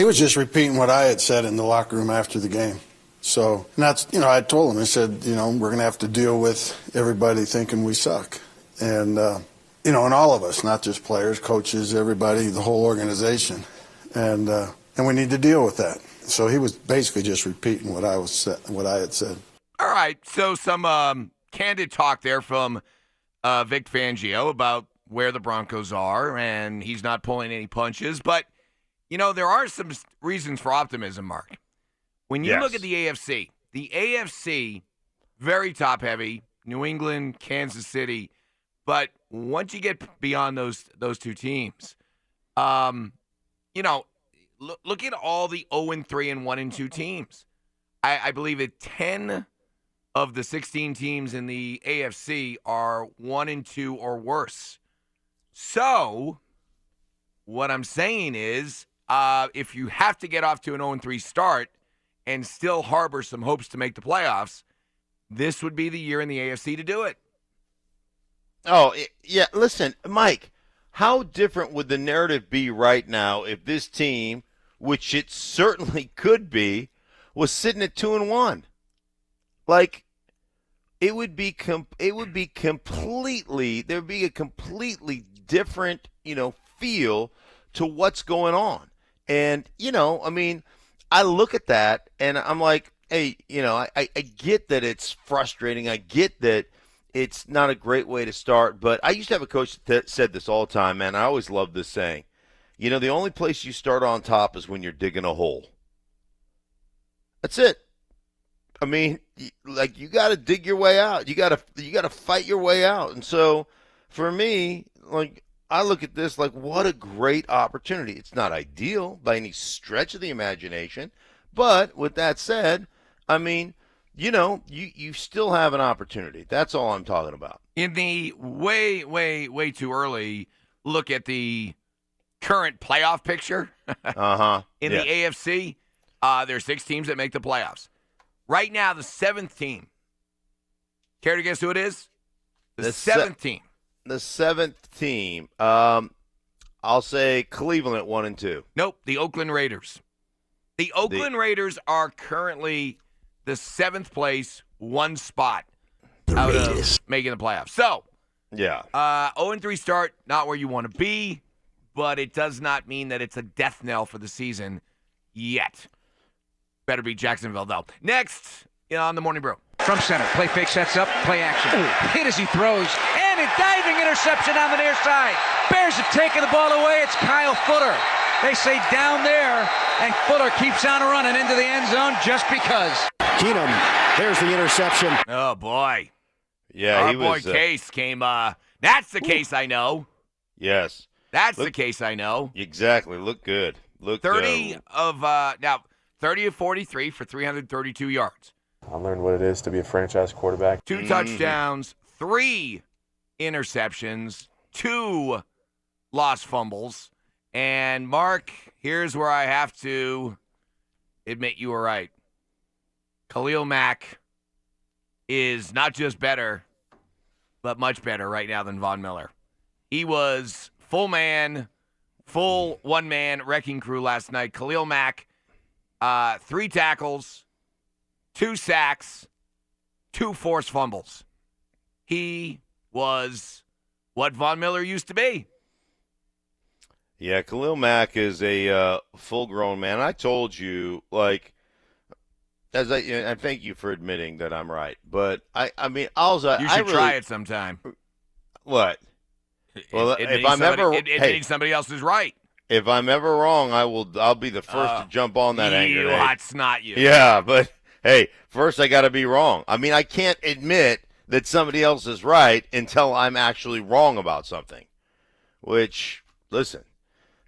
He was just repeating what I had said in the locker room after the game. So, and that's, I told him, I said, we're going to have to deal with everybody thinking we suck. And, and all of us, not just players, coaches, everybody, the whole organization. And we need to deal with that. So he was basically just repeating what I had said. All right. So some candid talk there from Vic Fangio about where the Broncos are, and he's not pulling any punches. But, there are some reasons for optimism, Mark. When you look at the AFC, very top-heavy, New England, Kansas City. But once you get beyond those two teams, look at all the 0-3 and 1-2 teams. I believe that 10 of the 16 teams in the AFC are 1-2 or worse. So what I'm saying is, if you have to get off to an 0-3 start and still harbor some hopes to make the playoffs, this would be the year in the AFC to do it. Oh, yeah. Listen, Mike, how different would the narrative be right now if this team, which it certainly could be, was sitting at 2-1? Like, it would be completely, there'd be a completely different, feel to what's going on. And, I look at that and I'm like, hey, I get that it's frustrating. I get that it's not a great way to start. But I used to have a coach that said this all the time, man. I always loved this saying. The only place you start on top is when you're digging a hole. That's it. I mean, you got to dig your way out. You got to fight your way out. And so for me, I look at this like, what a great opportunity. It's not ideal by any stretch of the imagination. But with that said, I mean, you still have an opportunity. That's all I'm talking about. In the way too early look at the current playoff picture in the AFC, there are 6 teams that make the playoffs. Right now, the 7th team. Care to guess who it is? The 7th team. The 7th team. I'll say Cleveland at 1-2. Nope, the Oakland Raiders. The Oakland Raiders are currently the 7th place, 1 spot out of making the playoffs. So, 0-3 start, not where you want to be, but it does not mean that it's a death knell for the season yet. Better be Jacksonville, though. Next on the Morning Brew. From center, play fake, sets up, play action. Hit as he throws, and a diving interception on the near side. Bears have taken the ball away. It's Kyle Fuller. They say down there, and Fuller keeps on running into the end zone just because. Keenum, there's the interception. Oh, boy. Yeah, Our boy Case came. That's the case I know. Yes. That's the case I know. Exactly. Look good. 30 of 43 for 332 yards. I learned what it is to be a franchise quarterback. 2 touchdowns, 3 interceptions, 2 lost fumbles. And, Mark, here's where I have to admit you were right. Khalil Mack is not just better, but much better right now than Von Miller. He was full one-man wrecking crew last night. Khalil Mack, 3 tackles, 2 sacks, 2 forced fumbles. He was what Von Miller used to be. Yeah, Khalil Mack is a full-grown man. I told you, I thank you for admitting that I'm right. But I mean, also you should try it sometime. What? Well, if I'm admitting somebody else is right. If I'm ever wrong, I'll be the first to jump on that anger. That's not you. Yeah, but hey, first I got to be wrong. I mean, I can't admit that somebody else is right until I'm actually wrong about something. Which, listen,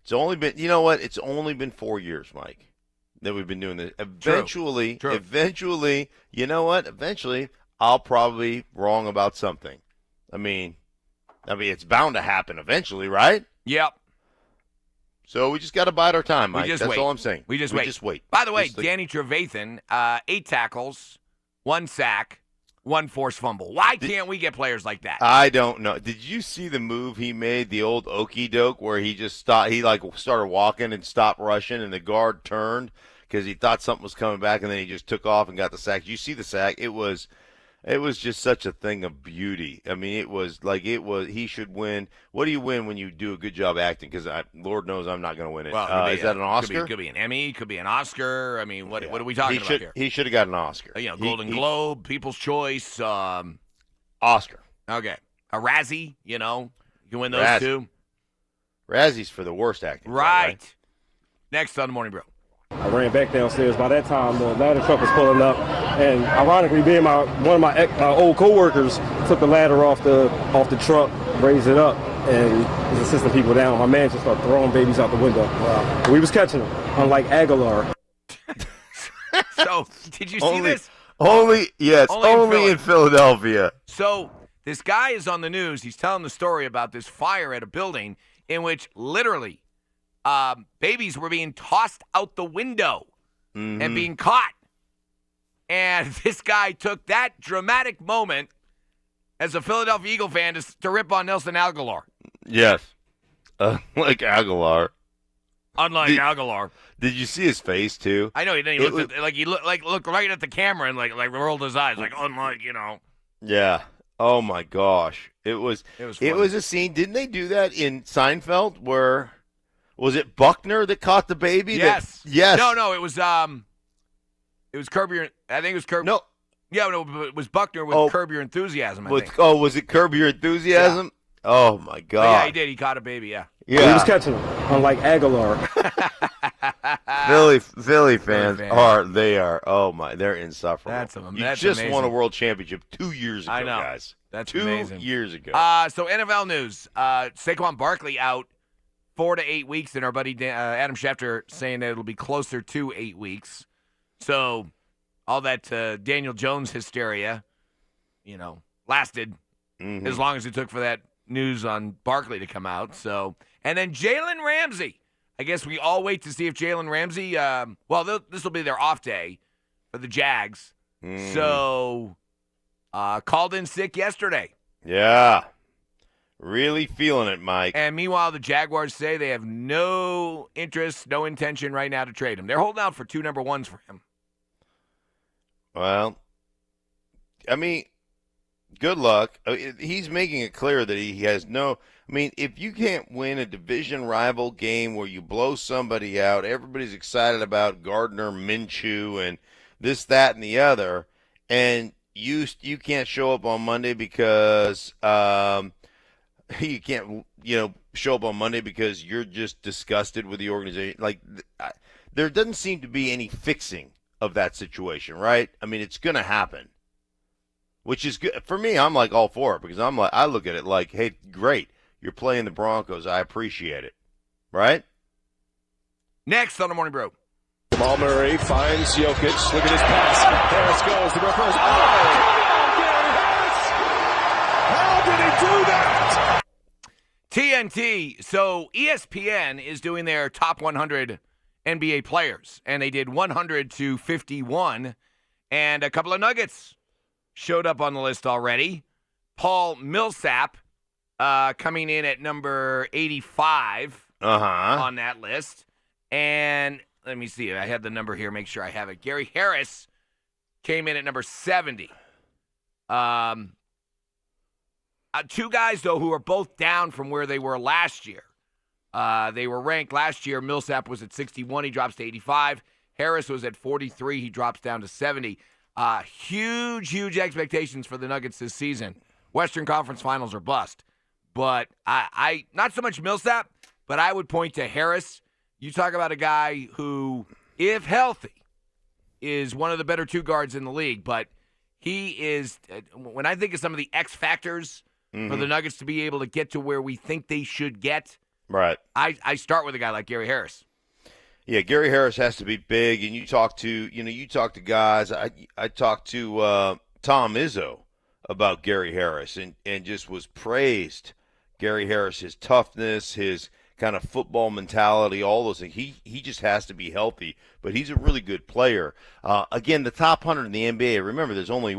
it's only been, it's only been 4 years, Mike, that we've been doing this. Eventually, you know what? Eventually, I'll probably be wrong about something. I mean, it's bound to happen eventually, right? Yep. So we just got to bide our time, Mike. That's all I'm saying. We just wait. By the way, Danny Trevathan, 8 tackles, 1 sack, one forced fumble. Why can't we get players like that? I don't know. Did you see the move he made, the old okey doke, where he just stopped? He started walking and stopped rushing, and the guard turned because he thought something was coming back, and then he just took off and got the sack. Did you see the sack? It was just such a thing of beauty. I mean, it was. He should win. What do you win when you do a good job acting? Because Lord knows I'm not going to win it. Well, is that an Oscar? Could be an Emmy. Could be an Oscar. I mean, what are we talking about here? He should have got an Oscar. Golden Globe, People's Choice. Oscar. Okay. A Razzie, you can win those two. Razzie's for the worst acting. Right. Next on the Morning Brew. I ran back downstairs. By that time, the ladder truck was pulling up, and ironically, one of my old coworkers took the ladder off the truck, raised it up, and was assisting people down. My man just started throwing babies out the window. Wow. We was catching them, unlike Aguilar. So, did you see this? Only in Philadelphia. So, this guy is on the news. He's telling the story about this fire at a building in which literally babies were being tossed out the window and being caught. And this guy took that dramatic moment as a Philadelphia Eagle fan to rip on Nelson Aguilar. Yes. Like Aguilar. Unlike Aguilar. Did you see his face, too? I know. He looked right at the camera and like rolled his eyes, like unlike, Yeah. Oh, my gosh. It was a scene. Didn't they do that in Seinfeld where... Was it Buckner that caught the baby? Yes. Yes. No, it was Curb Your... I think it was Curb... No. Yeah, no, it was Buckner with Curb Your Enthusiasm, I think. Oh, was it Curb Your Enthusiasm? Yeah. Oh, my God. Yeah, he did. He caught a baby, yeah. Yeah. He was catching them, unlike Aguilar. Philly fans are, oh, my, they're insufferable. That's just amazing. won a world championship 2 years ago, I know. guys. That's 2 amazing. years ago. So NFL news. Saquon Barkley out 4 to 8 weeks, and our buddy Adam Schefter saying that it'll be closer to 8 weeks. So all that Daniel Jones hysteria, lasted as long as it took for that news on Barkley to come out. So, and then Jalen Ramsey. I guess we all wait to see if Jalen Ramsey. This will be their off day for the Jags. So, called in sick yesterday. Yeah. Really feeling it, Mike. And meanwhile, the Jaguars say they have no interest, no intention right now to trade him. They're holding out for 2 number ones for him. Well, I mean, good luck. He's making it clear that he has no. I mean, if you can't win a division rival game where you blow somebody out, everybody's excited about Gardner Minshew and this, that, and the other, and you can't show up on Monday because you can't, show up on Monday because you're just disgusted with the organization. Like, there doesn't seem to be any fixing of that situation, right? I mean, it's going to happen, which is good. For me, I'm like all for it because I look at it like, hey, great. You're playing the Broncos. I appreciate it, right? Next on the Morning Brew. Jamal Murray finds Jokic. Look at his pass. Harris goes. The reverse. Oh, Gary Harris! How did he do that? TNT. So ESPN is doing their top 100 NBA players, and they did 100 to 51, and a couple of Nuggets showed up on the list already. Paul Millsap coming in at number 85 on that list. And let me see. I had the number here. Make sure I have it. Gary Harris came in at number 70. 2 guys, though, who are both down from where they were last year. They were ranked last year. Millsap was at 61. He drops to 85. Harris was at 43. He drops down to 70. Huge expectations for the Nuggets this season. Western Conference Finals are bust. But I not so much Millsap, but I would point to Harris. You talk about a guy who, if healthy, is one of the better 2 guards in the league. But he is, when I think of some of the X factors for the Nuggets to be able to get to where we think they should get, right? I start with a guy like Gary Harris. Yeah, Gary Harris has to be big, and you talk to guys. I talked to Tom Izzo about Gary Harris, and just was praised Gary Harris, his toughness, his kind of football mentality, all those things. He just has to be healthy, but he's a really good player. Again, the top 100 in the NBA. Remember, there's only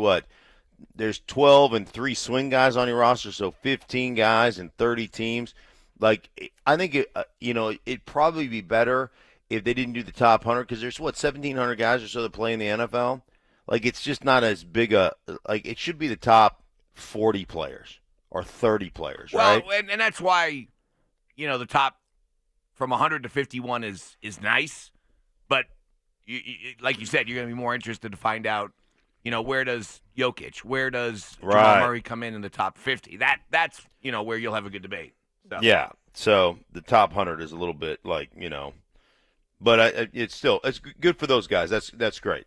there's 12 and 3 swing guys on your roster, so 15 guys and 30 teams. Like, I think it'd probably be better if they didn't do the top 100 because there's 1,700 guys or so that play in the NFL. Like, it's just not as big it should be the top 40 players or 30 players, right? Well, and that's why, the top from 100 to 51 is nice, but like you said, you're going to be more interested to find out, where does Jokic, where does Jamal Murray come in the top 50? That's where you'll have a good debate. So. Yeah, so the top 100 is a little bit but it's good for those guys. That's great.